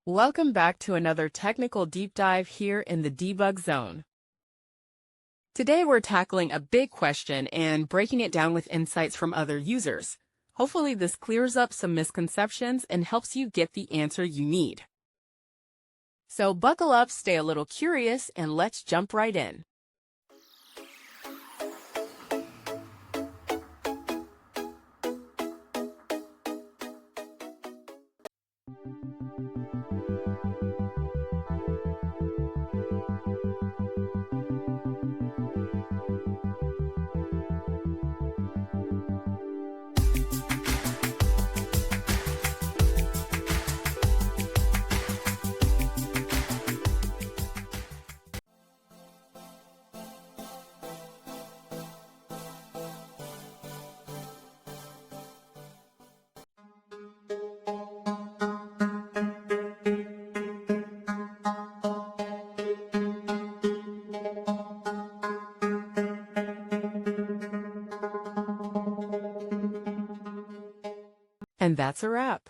Welcome back to another technical deep dive here in the debug zone. Today we're tackling a big question and breaking it down with insights from other users. Hopefully this clears up some misconceptions and helps you get the answer you need. So buckle up, stay a little curious, and let's jump right in. And that's a wrap.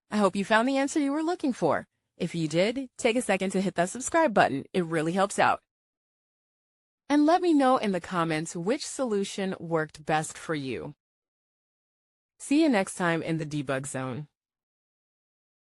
I hope you found the answer you were looking for. If you did, take a second to hit that subscribe button. It really helps out. And let me know in the comments which solution worked best for you. See you next time in the debug zone.